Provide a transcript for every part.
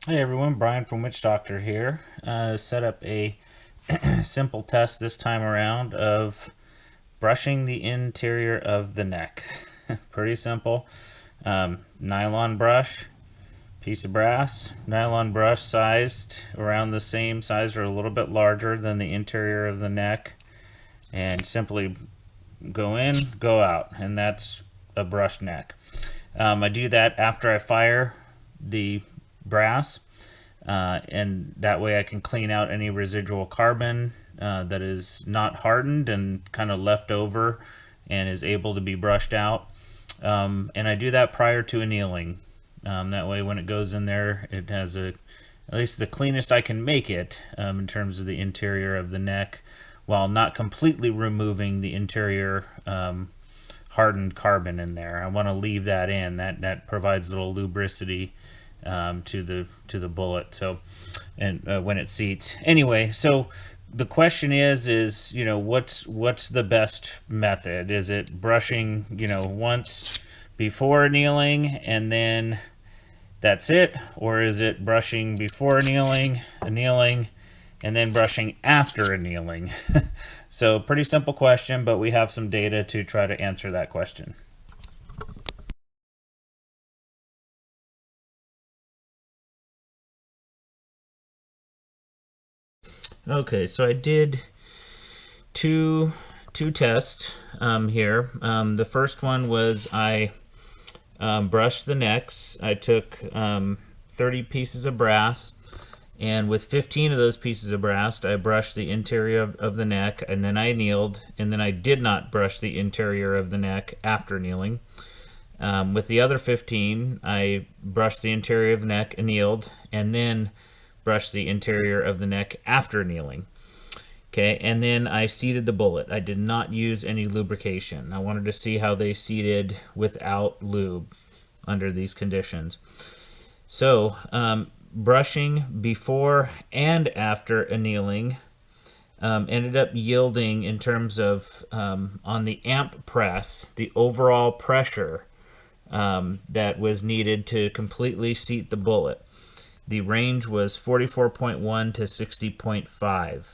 Hey everyone, Brian from Witch Doctor here. Set up a simple test this time around of brushing the interior of the neck. Pretty simple. Nylon brush, piece of brass, nylon brush sized around the same size or a little bit larger than the interior of the neck, and simply go in, go out, and that's a brushed neck. I do that after I fire the brass, and that way I can clean out any residual carbon that is not hardened and kind of left over and is able to be brushed out. And I do that prior to annealing. That way, when it goes in there, it has at least the cleanest I can make it in terms of the interior of the neck, while not completely removing the interior hardened carbon in there. I want to leave that in. That provides a little lubricity to the bullet. So, and when it seats. Anyway, so the question is what's the best method? Is it brushing once before annealing and then that's it, or is it brushing before annealing, and then brushing after annealing? So pretty simple question, but we have some data to try to answer that question. Okay, so I did two tests here. The first one was I brushed the necks. I took 30 pieces of brass, and with 15 of those pieces of brass, I brushed the interior of the neck, and then I annealed, and then I did not brush the interior of the neck after annealing. With the other 15, I brushed the interior of the neck, annealed, and then brushed the interior of the neck after annealing. Okay, and then I seated the bullet. I did not use any lubrication. I wanted to see how they seated without lube under these conditions. So, brushing before and after annealing ended up yielding, in terms of on the amp press, the overall pressure that was needed to completely seat the bullet. The range was 44.1 to 60.5.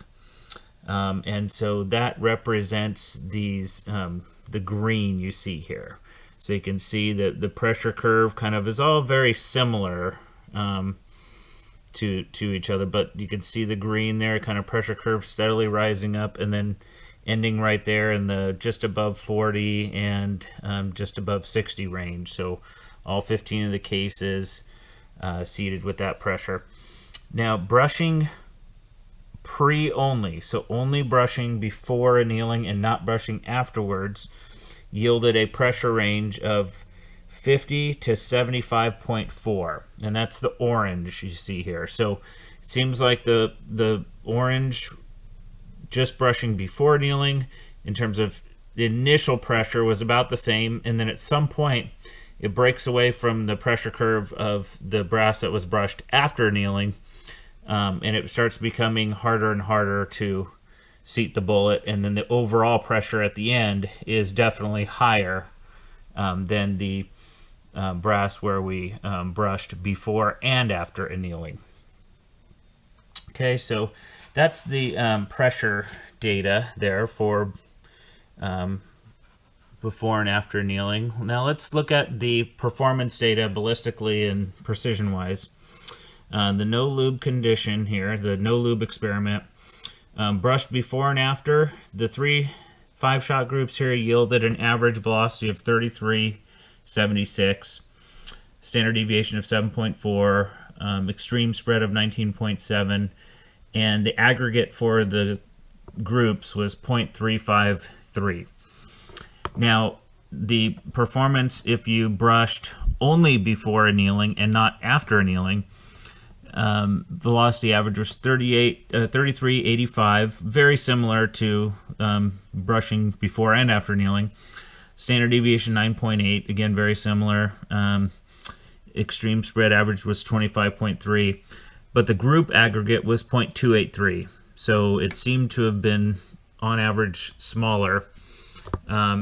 And so that represents these the green you see here. So you can see that the pressure curve kind of is all very similar to each other, but you can see the green there, kind of pressure curve steadily rising up and then ending right there in the just above 40 and just above 60 range. So all 15 of the cases seated with that pressure. Now, brushing pre-only, so only brushing before annealing and not brushing afterwards, yielded a pressure range of 50 to 75.4, and that's the orange you see here. So it seems like the orange, just brushing before annealing, in terms of the initial pressure, was about the same, and then at some point it breaks away from the pressure curve of the brass that was brushed after annealing, and it starts becoming harder and harder to seat the bullet, and then the overall pressure at the end is definitely higher than the brass where we brushed before and after annealing. Okay, so that's the pressure data there for before and after annealing. Now let's look at the performance data ballistically and precision-wise. The no lube condition here, the no lube experiment, brushed before and after, the 5-shot groups here yielded an average velocity of 33.76, standard deviation of 7.4, extreme spread of 19.7, and the aggregate for the groups was 0.353. Now, the performance, if you brushed only before annealing and not after annealing, velocity average was 33.85, very similar to brushing before and after annealing. Standard deviation 9.8, again very similar. Extreme spread average was 25.3, but the group aggregate was 0.283. So it seemed to have been on average smaller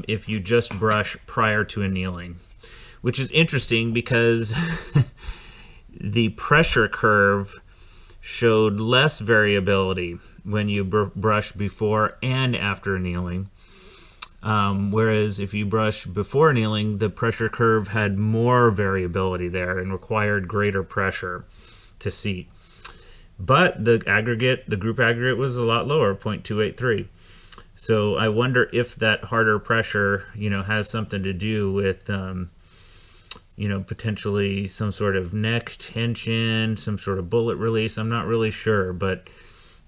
if you just brush prior to annealing, which is interesting because the pressure curve showed less variability when you brush before and after annealing. Whereas if you brush before annealing, the pressure curve had more variability there and required greater pressure to seat. But the group aggregate was a lot lower, 0.283. So I wonder if that harder pressure, has something to do with, potentially some sort of neck tension, some sort of bullet release. I'm not really sure, but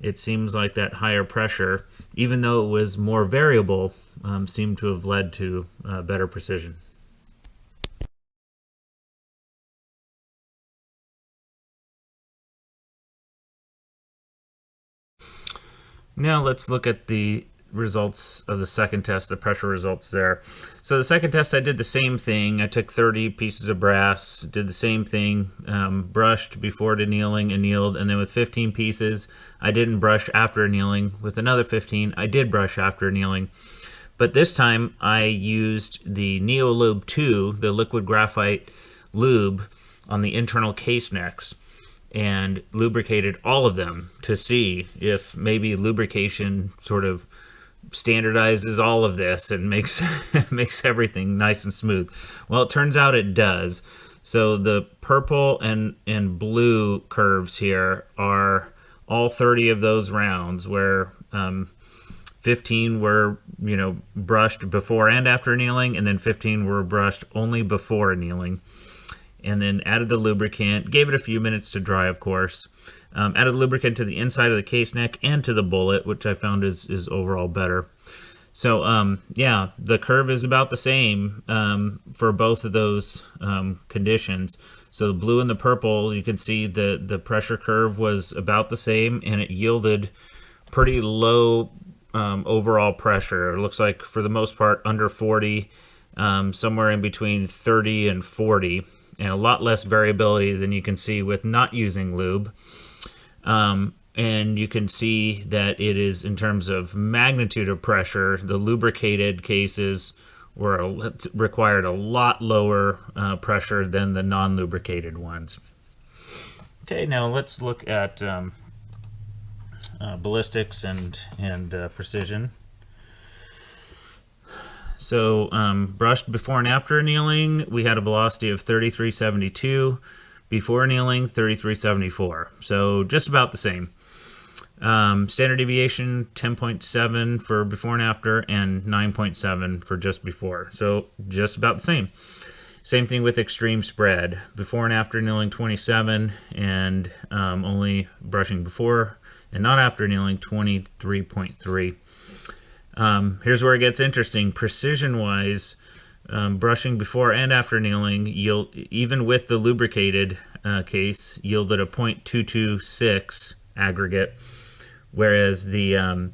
it seems like that higher pressure, even though it was more variable, seemed to have led to better precision. Now let's look at the results of the second test, the pressure results there. So the second test, I did the same thing. I took 30 pieces of brass, did the same thing, brushed before annealing, annealed, and then with 15 pieces, I didn't brush after annealing. With another 15, I did brush after annealing. But this time I used the Lube 2, the liquid graphite lube, on the internal case necks and lubricated all of them to see if maybe lubrication sort of standardizes all of this and makes makes everything nice and smooth. Well, it turns out it does. So the purple and blue curves here are all 30 of those rounds, where 15 were brushed before and after annealing, and then 15 were brushed only before annealing. And then added the lubricant, gave it a few minutes to dry, of course. Added lubricant to the inside of the case neck and to the bullet, which I found is overall better. So yeah, the curve is about the same for both of those conditions. So the blue and the purple, you can see the pressure curve was about the same, and it yielded pretty low overall pressure. It looks like for the most part under 40, somewhere in between 30 and 40. And a lot less variability than you can see with not using lube. And you can see that it is, in terms of magnitude of pressure, the lubricated cases required a lot lower pressure than the non-lubricated ones. Okay, now let's look at ballistics and precision. So brushed before and after annealing, we had a velocity of 3372. Before annealing, 3374. So just about the same. Standard deviation 10.7 for before and after, and 9.7 for just before. So just about the same. Same thing with extreme spread. Before and after annealing 27, and only brushing before and not after annealing 23.3. Here's where it gets interesting. Precision-wise, brushing before and after annealing, even with the lubricated case, yielded a 0.226 aggregate, whereas the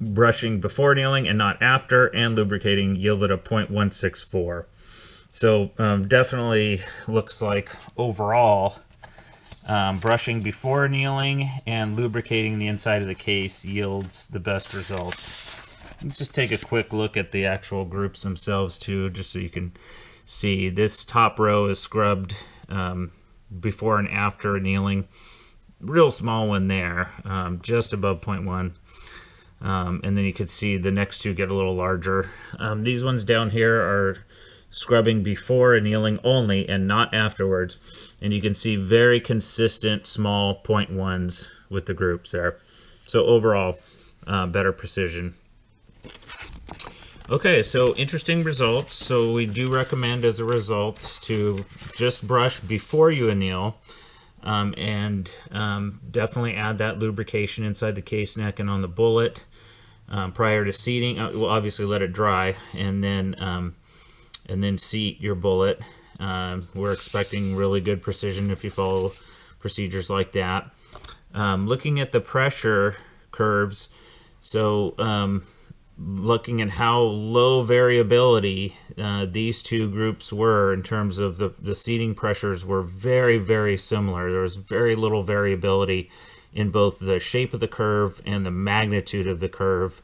brushing before annealing and not after and lubricating yielded a 0.164. So definitely looks like overall, brushing before annealing and lubricating the inside of the case yields the best results. Let's just take a quick look at the actual groups themselves too, just so you can see. This top row is scrubbed before and after annealing. Real small one there, just above 0.1. And then you can see the next two get a little larger. These ones down here are scrubbing before annealing only and not afterwards. And you can see very consistent small 0.1s with the groups there. So overall, better precision. Okay, so interesting results. So we do recommend as a result to just brush before you anneal, and definitely add that lubrication inside the case neck and on the bullet prior to seating. We'll obviously let it dry, and then seat your bullet. We're expecting really good precision if you follow procedures like that. Looking at the pressure curves, so looking at how low variability these two groups were in terms of the seating pressures were very, very similar. There was very little variability in both the shape of the curve and the magnitude of the curve.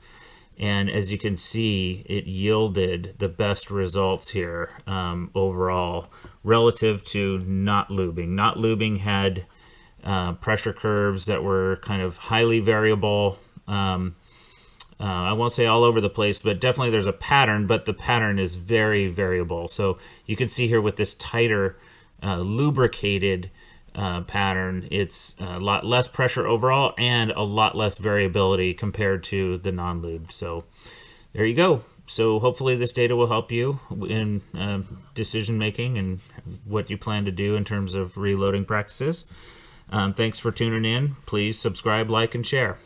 And as you can see, it yielded the best results here overall relative to not lubing. Not lubing had pressure curves that were kind of highly variable. I won't say all over the place, but definitely there's a pattern, but the pattern is very variable. So you can see here with this tighter lubricated pattern, it's a lot less pressure overall and a lot less variability compared to the non-lubed. So there you go. So hopefully this data will help you in decision making and what you plan to do in terms of reloading practices. Thanks for tuning in. Please subscribe, like, and share.